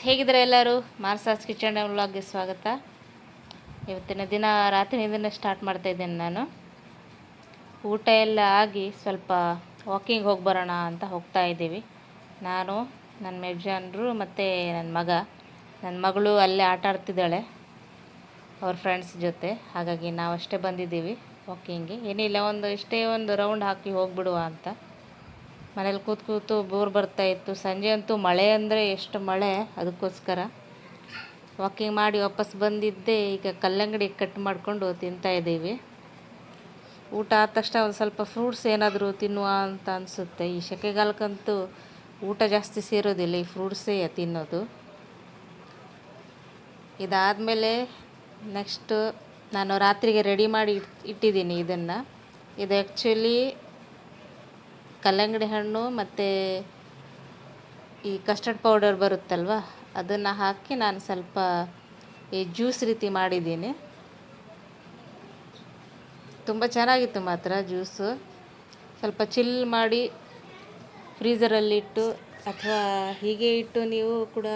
ಹೇಗಿದ್ದಾರೆ ಎಲ್ಲರೂ? ಮಾರ್ಸಾಸ್ ಕಿಚನ್ ವ್ಲಾಗ್ಗೆ ಸ್ವಾಗತ. ಇವತ್ತಿನ ದಿನ ರಾತ್ರಿಯಿಂದನೇ ಸ್ಟಾರ್ಟ್ ಮಾಡ್ತಾಯಿದ್ದೇನೆ ನಾನು. ಊಟ ಎಲ್ಲ ಆಗಿ ಸ್ವಲ್ಪ ವಾಕಿಂಗ್ ಹೋಗಿ ಬರೋಣ ಅಂತ ಹೋಗ್ತಾ ಇದ್ದೀವಿ. ನಾನು, ನನ್ನ ಯಜಮಾನರು ಮತ್ತು ನನ್ನ ಮಗಳು ಅಲ್ಲೇ ಆಟ ಆಡ್ತಿದ್ದಾಳೆ ಅವ್ರ ಫ್ರೆಂಡ್ಸ್ ಜೊತೆ. ಹಾಗಾಗಿ ನಾವಷ್ಟೇ ಬಂದಿದ್ದೀವಿ ವಾಕಿಂಗ್ಗೆ. ಏನಿಲ್ಲ, ಒಂದು ರೌಂಡ್ ಹಾಕಿ ಹೋಗಿಬಿಡುವ ಅಂತ. ಮನೇಲಿ ಕೂತು ಬೋರ್ ಬರ್ತಾಯಿತ್ತು. ಸಂಜೆ ಅಂತೂ ಮಳೆ ಅಂದರೆ ಎಷ್ಟು ಮಳೆ, ಅದಕ್ಕೋಸ್ಕರ ವಾಕಿಂಗ್ ಮಾಡಿ ವಾಪಸ್ ಬಂದಿದ್ದೆ. ಈಗ ಕಲ್ಲಂಗಡಿ ಕಟ್ ಮಾಡಿಕೊಂಡು ತಿಂತಾಯಿದ್ದೀವಿ. ಊಟ ಆದ ತಕ್ಷಣ ಒಂದು ಸ್ವಲ್ಪ ಫ್ರೂಟ್ಸ್ ಏನಾದರೂ ತಿನ್ನುವ ಅಂತ ಅನಿಸುತ್ತೆ. ಈ ಸೆಕೆಗಾಲಕ್ಕಂತೂ ಊಟ ಜಾಸ್ತಿ ಸೇರೋದಿಲ್ಲ, ಈ ಫ್ರೂಟ್ಸೇ ತಿನ್ನೋದು. ಇದಾದಮೇಲೆ ನೆಕ್ಸ್ಟು ನಾನು ರಾತ್ರಿಗೆ ರೆಡಿ ಮಾಡಿ ಇಟ್ಟಿದ್ದೀನಿ ಇದನ್ನು. ಇದು ಆ್ಯಕ್ಚುಲಿ ಕಲ್ಲಂಗಡಿ ಹಣ್ಣು ಮತ್ತು ಈ ಕಸ್ಟರ್ಡ್ ಪೌಡರ್ ಬರುತ್ತಲ್ವ, ಅದನ್ನು ಹಾಕಿ ನಾನು ಸ್ವಲ್ಪ ಈ ಜ್ಯೂಸ್ ರೀತಿ ಮಾಡಿದ್ದೀನಿ. ತುಂಬ ಚೆನ್ನಾಗಿತ್ತು ಮಾತ್ರ ಜ್ಯೂಸು. ಸ್ವಲ್ಪ ಚಿಲ್ ಮಾಡಿ ಫ್ರೀಝರಲ್ಲಿಟ್ಟು ಅಥವಾ ಹೀಗೆ ಇಟ್ಟು ನೀವು ಕೂಡ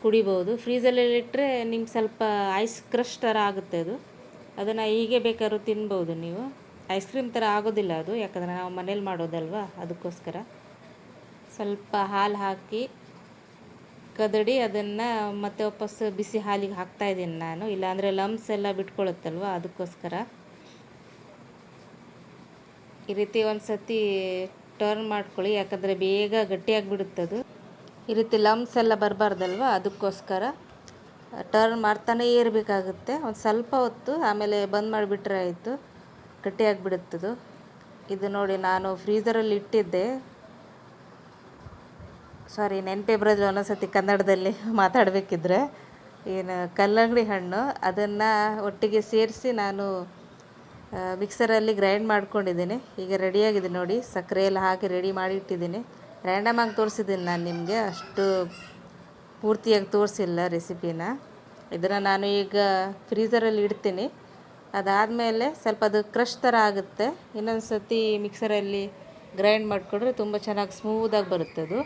ಕುಡಿಬೋದು. ಫ್ರೀಝರಲ್ಲಿಟ್ಟರೆ ನಿಮ್ಗೆ ಸ್ವಲ್ಪ ಐಸ್ ಕ್ರಶ್ ಥರ ಆಗುತ್ತೆ ಅದು. ಅದನ್ನು ಹೀಗೆ ಬೇಕಾದ್ರೂ ತಿನ್ಬೋದು ನೀವು. ಐಸ್ ಕ್ರೀಮ್ ಥರ ಆಗೋದಿಲ್ಲ ಅದು, ಯಾಕಂದರೆ ನಾವು ಮನೇಲಿ ಮಾಡೋದಲ್ವ, ಅದಕ್ಕೋಸ್ಕರ. ಸ್ವಲ್ಪ ಹಾಲು ಹಾಕಿ ಕದಡಿ ಅದನ್ನು ಮತ್ತೆ ವಾಪಸ್ ಬಿಸಿ ಹಾಲಿಗೆ ಹಾಕ್ತಾಯಿದ್ದೀನಿ ನಾನು. ಇಲ್ಲಾಂದರೆ ಲಮ್ಸ್ ಎಲ್ಲ ಬಿಟ್ಕೊಳ್ಳುತ್ತಲ್ವ, ಅದಕ್ಕೋಸ್ಕರ. ಈ ರೀತಿ ಒಂದು ಸತಿ ಟರ್ನ್ ಮಾಡ್ಕೊಳ್ಳಿ, ಯಾಕಂದರೆ ಬೇಗ ಗಟ್ಟಿಯಾಗಿಬಿಡುತ್ತದು. ಈ ರೀತಿ ಲಮ್ಸ್ ಎಲ್ಲ ಬರಬಾರ್ದಲ್ವ, ಅದಕ್ಕೋಸ್ಕರ ಟರ್ನ್ ಮಾಡ್ತಾನೇ ಇರಬೇಕಾಗುತ್ತೆ ಒಂದು ಸ್ವಲ್ಪ ಹೊತ್ತು. ಆಮೇಲೆ ಬಂದ್ ಮಾಡಿಬಿಟ್ರೆ ಆಯಿತು, ಗಟ್ಟಿಯಾಗಿಬಿಡುತ್ತದು. ಇದು ನೋಡಿ, ನಾನು ಫ್ರೀಝರಲ್ಲಿ ಇಟ್ಟಿದ್ದೆ. ಸಾರಿ, ನೆನಪೇ ಬರೋದಿಲ್ಲ ಒಂದೊಂದ್ಸತಿ ಕನ್ನಡದಲ್ಲಿ ಮಾತಾಡಬೇಕಿದ್ರೆ. ಏನು ಕಲ್ಲಂಗಡಿ ಹಣ್ಣು, ಅದನ್ನು ಒಟ್ಟಿಗೆ ಸೇರಿಸಿ ನಾನು ಮಿಕ್ಸರಲ್ಲಿ ಗ್ರೈಂಡ್ ಮಾಡ್ಕೊಂಡಿದ್ದೀನಿ. ಈಗ ರೆಡಿಯಾಗಿದೆ ನೋಡಿ, ಸಕ್ಕರೆ ಎಲ್ಲ ಹಾಕಿ ರೆಡಿ ಮಾಡಿ ಇಟ್ಟಿದ್ದೀನಿ. ರ್ಯಾಂಡಮಾಗಿ ತೋರಿಸಿದ್ದೀನಿ ನಾನು ನಿಮಗೆ, ಅಷ್ಟು ಪೂರ್ತಿಯಾಗಿ ತೋರಿಸಿಲ್ಲ ರೆಸಿಪಿನ. ಇದನ್ನು ನಾನು ಈಗ ಫ್ರೀಝರಲ್ಲಿ ಇಡ್ತೀನಿ. ಅದಾದಮೇಲೆ ಸ್ವಲ್ಪ ಅದು ಕ್ರಶ್ ಥರ ಆಗುತ್ತೆ. ಇನ್ನೊಂದು ಸತಿ ಮಿಕ್ಸರಲ್ಲಿ ಗ್ರೈಂಡ್ ಮಾಡಿಕೊಂಡ್ರೆ ತುಂಬ ಚೆನ್ನಾಗಿ ಸ್ಮೂದಾಗಿ ಬರುತ್ತೆ ಅದು.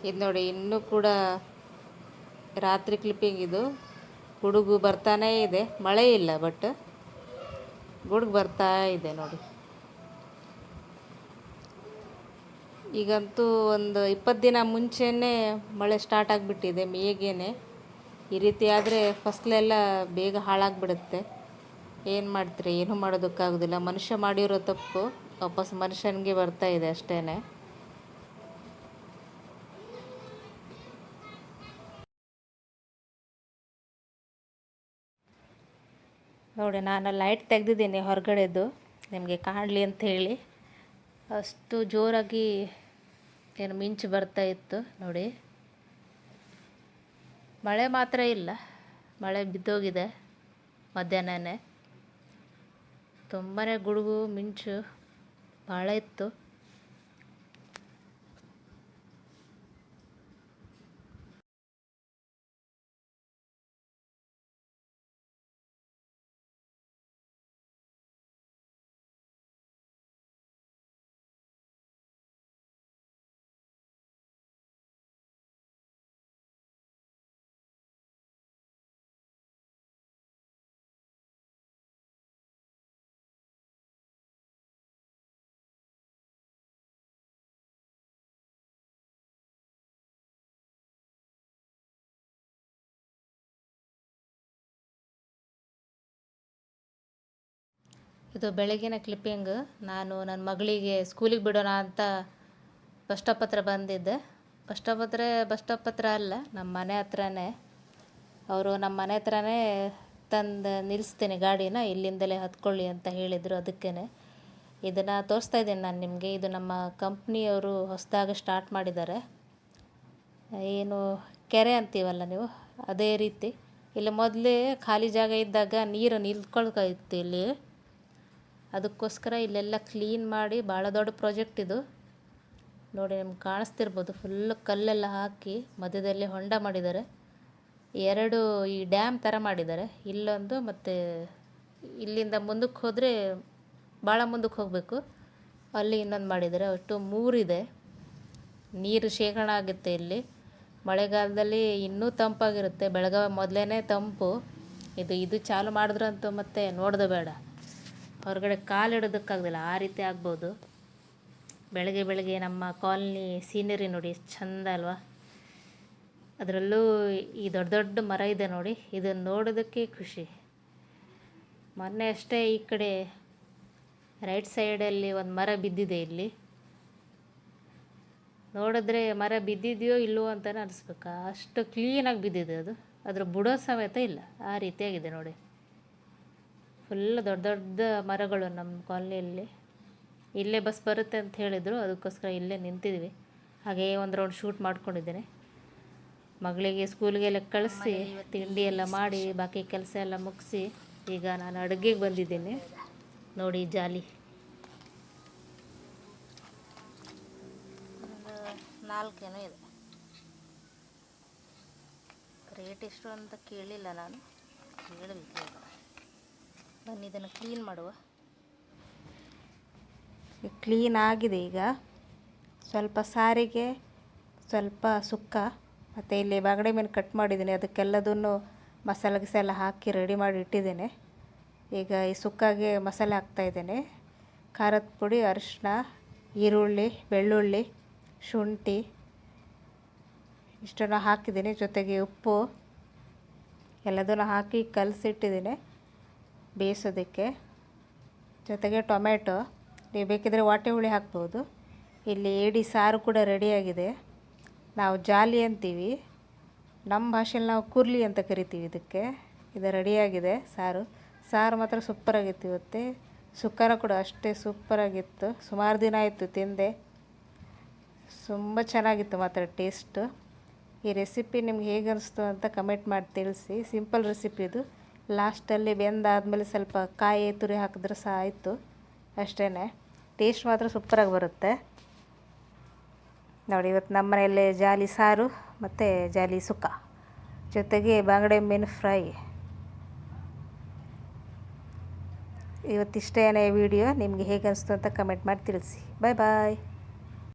ಇದು ನೋಡಿ, ಇನ್ನೂ ಕೂಡ ರಾತ್ರಿ ಕ್ಲಿಪ್ಪಿಂಗ್ ಇದು. ಗುಡುಗು ಬರ್ತಾನೇ ಇದೆ, ಮಳೆ ಇಲ್ಲ, ಬಟ್ ಗುಡುಗು ಬರ್ತಾ ಇದೆ ನೋಡಿ. ಈಗಂತೂ ಒಂದು 20 ದಿನ ಮುಂಚೆನೇ ಮಳೆ ಸ್ಟಾರ್ಟ್ ಆಗಿಬಿಟ್ಟಿದೆ, ಮೇಗೇನೆ. ಈ ರೀತಿ ಆದರೆ ಫಸಲೆಲ್ಲ ಬೇಗ ಹಾಳಾಗಿಬಿಡುತ್ತೆ. ಏನು ಮಾಡ್ತೀರಿ, ಏನೂ ಮಾಡೋದಕ್ಕಾಗೋದಿಲ್ಲ. ಮನುಷ್ಯ ಮಾಡಿರೋ ತಪ್ಪು ವಾಪಸ್ ಮನುಷ್ಯನಿಗೆ ಬರ್ತಾ ಇದೆ ಅಷ್ಟೇ. ನೋಡಿ, ನಾನು ಲೈಟ್ ತೆಗೆದಿದ್ದೀನಿ ಹೊರಗಡೆದು, ನಿಮಗೆ ಕಾಣಲಿ ಅಂತ ಹೇಳಿ. ಅಷ್ಟು ಜೋರಾಗಿ ಏನು ಮಿಂಚು ಬರ್ತಾಯಿತ್ತು ನೋಡಿ. ಮಳೆ ಮಾತ್ರ ಇಲ್ಲ, ಮಳೆ ಬಿದ್ದೋಗಿದೆ ಮಧ್ಯಾಹ್ನನೇ. ತುಂಬಾ ಗುಡುಗು ಮಿಂಚು ಭಾಳ ಇತ್ತು. ಇದು ಬೆಳಗಿನ ಕ್ಲಿಪ್ಪಿಂಗ್. ನಾನು ನನ್ನ ಮಗಳಿಗೆ ಸ್ಕೂಲಿಗೆ ಬಿಡೋಣ ಅಂತ ಬಸ್ ಸ್ಟಾಪ್ ಹತ್ರ ಬಂದಿದ್ದೆ. ಬಸ್ ಸ್ಟಾಪ್ ಹತ್ರ ಅಲ್ಲ, ನಮ್ಮ ಮನೆ ಹತ್ರನೇ. ಅವರು ನಮ್ಮ ಮನೆ ಹತ್ರನೇ ತಂದು ನಿಲ್ಲಿಸ್ತೀನಿ ಗಾಡಿನ, ಇಲ್ಲಿಂದಲೇ ಹತ್ಕೊಳ್ಳಿ ಅಂತ ಹೇಳಿದರು. ಅದಕ್ಕೇ ಇದನ್ನು ತೋರಿಸ್ತಾ ಇದ್ದೀನಿ ನಾನು ನಿಮಗೆ. ಇದು ನಮ್ಮ ಕಂಪ್ನಿಯವರು ಹೊಸದಾಗಿ ಸ್ಟಾರ್ಟ್ ಮಾಡಿದ್ದಾರೆ. ಏನು ಕೆರೆ ಅಂತೀವಲ್ಲ ನೀವು, ಅದೇ ರೀತಿ. ಇಲ್ಲಿ ಮೊದಲೇ ಖಾಲಿ ಜಾಗ ಇದ್ದಾಗ ನೀರು ನಿಲ್ಕೊಳ್ತಾಯಿತ್ತು ಇಲ್ಲಿ. ಅದಕ್ಕೋಸ್ಕರ ಇಲ್ಲೆಲ್ಲ ಕ್ಲೀನ್ ಮಾಡಿ, ಭಾಳ ದೊಡ್ಡ ಪ್ರಾಜೆಕ್ಟ್ ಇದು ನೋಡಿ. ನಿಮ್ಗೆ ಕಾಣಿಸ್ತಿರ್ಬೋದು, ಫುಲ್ಲು ಕಲ್ಲೆಲ್ಲ ಹಾಕಿ ಮಧ್ಯದಲ್ಲಿ ಹೊಂಡ ಮಾಡಿದ್ದಾರೆ. 2 ಈ ಡ್ಯಾಮ್ ಥರ ಮಾಡಿದ್ದಾರೆ, ಇಲ್ಲೊಂದು ಮತ್ತು ಇಲ್ಲಿಂದ ಮುಂದಕ್ಕೆ ಹೋದರೆ ಭಾಳ ಮುಂದಕ್ಕೆ ಹೋಗಬೇಕು, ಅಲ್ಲಿ ಇನ್ನೊಂದು ಮಾಡಿದ್ದಾರೆ. ಒಟ್ಟು 3 ಇದೆ. ನೀರು ಶೇಖರಣೆ ಆಗುತ್ತೆ ಇಲ್ಲಿ. ಮಳೆಗಾಲದಲ್ಲಿ ಇನ್ನೂ ತಂಪಾಗಿರುತ್ತೆ. ಬೆಳಗಾವಿ ಮೊದಲೇ ತಂಪು. ಇದು ಚಾಲು ಮಾಡಿದ್ರಂತೂ ಮತ್ತೆ ನೋಡ್ದೆ ಬೇಡ, ಹೊರಗಡೆ ಕಾಲಿಡೋದಕ್ಕಾಗೋದಿಲ್ಲ, ಆ ರೀತಿ ಆಗ್ಬೋದು. ಬೆಳಗ್ಗೆ ಬೆಳಗ್ಗೆ ನಮ್ಮ ಕಾಲನಿ ಸೀನರಿ ನೋಡಿ ಎಷ್ಟು ಚಂದ ಅಲ್ವಾ. ಅದರಲ್ಲೂ ಈ ದೊಡ್ಡ ದೊಡ್ಡ ಮರ ಇದೆ ನೋಡಿ, ಇದನ್ನು ನೋಡೋದಕ್ಕೆ ಖುಷಿ. ಮೊನ್ನೆ ಅಷ್ಟೇ ಈ ಕಡೆ ರೈಟ್ ಸೈಡಲ್ಲಿ ಒಂದು ಮರ ಬಿದ್ದಿದೆ. ಇಲ್ಲಿ ನೋಡಿದ್ರೆ ಮರ ಬಿದ್ದಿದೆಯೋ ಇಲ್ಲವೋ ಅಂತಲೇ ಅನಿಸ್ಬೇಕು, ಅಷ್ಟು ಕ್ಲೀನಾಗಿ ಬಿದ್ದಿದೆ ಅದು. ಅದ್ರ ಬುಡೋ ಸಮೇತ ಇಲ್ಲ, ಆ ರೀತಿಯಾಗಿದೆ ನೋಡಿ. ಫುಲ್ ದೊಡ್ಡ ದೊಡ್ಡ ಮರಗಳು ನಮ್ಮ ಕಾಲನಿಯಲ್ಲಿ. ಇಲ್ಲೇ ಬಸ್ ಬರುತ್ತೆ ಅಂತ ಹೇಳಿದರು, ಅದಕ್ಕೋಸ್ಕರ ಇಲ್ಲೇ ನಿಂತಿದ್ವಿ. ಹಾಗೇ ಒಂದು ರೌಂಡ್ ಶೂಟ್ ಮಾಡ್ಕೊಂಡಿದ್ದೇನೆ. ಮಗಳಿಗೆ ಸ್ಕೂಲ್ಗೆಲ್ಲ ಕಳಿಸಿ ತಿಂಡಿ ಎಲ್ಲ ಮಾಡಿ ಬಾಕಿ ಕೆಲಸ ಎಲ್ಲ ಮುಗಿಸಿ ಈಗ ನಾನು ಅಡುಗೆಗೆ ಬಂದಿದ್ದೀನಿ. ನೋಡಿ ಜಾಲಿ ಒಂದು 4 ಏನೋ ಇದೆ. ರೇಟ್ ಎಷ್ಟು ಅಂತ ಕೇಳಿಲ್ಲ, ನಾನು ಕೇಳಬೇಕು. ಬನ್ನಿ ಇದನ್ನು ಕ್ಲೀನ್ ಮಾಡುವ. ಕ್ಲೀನ್ ಆಗಿದೆ. ಈಗ ಸ್ವಲ್ಪ ಸಾರಿಗೆ, ಸ್ವಲ್ಪ ಸುಕ್ಕ, ಮತ್ತು ಇಲ್ಲಿ ಬಾಗಡೆ ಮೀನು ಕಟ್ ಮಾಡಿದ್ದೀನಿ. ಅದಕ್ಕೆಲ್ಲದನ್ನು ಮಸಾಲೆ ಗಿಸಾಲೆ ಹಾಕಿ ರೆಡಿ ಮಾಡಿ ಇಟ್ಟಿದ್ದೇನೆ. ಈಗ ಈ ಸುಕ್ಕಾಗೆ ಮಸಾಲೆ ಹಾಕ್ತಾಯಿದ್ದೇನೆ. ಖಾರದ ಪುಡಿ, ಅರಿಶಿನ, ಈರುಳ್ಳಿ, ಬೆಳ್ಳುಳ್ಳಿ, ಶುಂಠಿ ಇಷ್ಟನ್ನು ಹಾಕಿದ್ದೀನಿ. ಜೊತೆಗೆ ಉಪ್ಪು ಎಲ್ಲದನ್ನು ಹಾಕಿ ಕಲಸಿಟ್ಟಿದ್ದೀನಿ ಬೇಯಿಸೋದಕ್ಕೆ. ಜೊತೆಗೆ ಟೊಮೆಟೊ, ನೀವು ಬೇಕಿದ್ರೆ ವಾಟೆ ಹುಳಿ ಹಾಕ್ಬೋದು. ಇಲ್ಲಿ ಏಡಿ ಸಾರು ಕೂಡ ರೆಡಿಯಾಗಿದೆ. ನಾವು ಜಾಲಿ ಅಂತೀವಿ, ನಮ್ಮ ಭಾಷೆಯಲ್ಲಿ ನಾವು ಕುರ್ಲಿ ಅಂತ ಕರಿತೀವಿ ಇದಕ್ಕೆ. ಇದು ರೆಡಿಯಾಗಿದೆ ಸಾರು ಮಾತ್ರ ಸೂಪರಾಗಿತ್ತು ಇವತ್ತು. ಸುಕ್ಕನ ಕೂಡ ಅಷ್ಟೇ ಸೂಪರಾಗಿತ್ತು. ಸುಮಾರು ದಿನ ಆಯಿತು ತಿಂದೆ, ತುಂಬ ಚೆನ್ನಾಗಿತ್ತು ಮಾತ್ರ ಟೇಸ್ಟು. ಈ ರೆಸಿಪಿ ನಿಮ್ಗೆ ಹೇಗೆ ಅನಿಸ್ತು ಅಂತ ಕಮೆಂಟ್ ಮಾಡಿ ತಿಳಿಸಿ. ಸಿಂಪಲ್ ರೆಸಿಪಿ ಇದು. ಲಾಸ್ಟಲ್ಲಿ ಬೆಂದಾದಮೇಲೆ ಸ್ವಲ್ಪ ಕಾಯಿ ತುರಿ ಹಾಕಿದ್ರೆ ಸಹ ಆಯಿತು, ಅಷ್ಟೇ. ಟೇಸ್ಟ್ ಮಾತ್ರ ಸೂಪರಾಗಿ ಬರುತ್ತೆ ನೋಡಿ. ಇವತ್ತು ನಮ್ಮ ಮನೆಯಲ್ಲೇ ಜಾಲಿ ಸಾರು ಮತ್ತು ಜಾಲಿ ಸುಕ್ಕ, ಜೊತೆಗೆ ಬಾಂಗಡೆ ಮೀನು ಫ್ರೈ. ಇವತ್ತಿಷ್ಟೇ ವಿಡಿಯೋ. ನಿಮಗೆ ಹೇಗೆ ಅನಿಸ್ತು ಅಂತ ಕಮೆಂಟ್ ಮಾಡಿ ತಿಳಿಸಿ. ಬಾಯ್ ಬಾಯ್.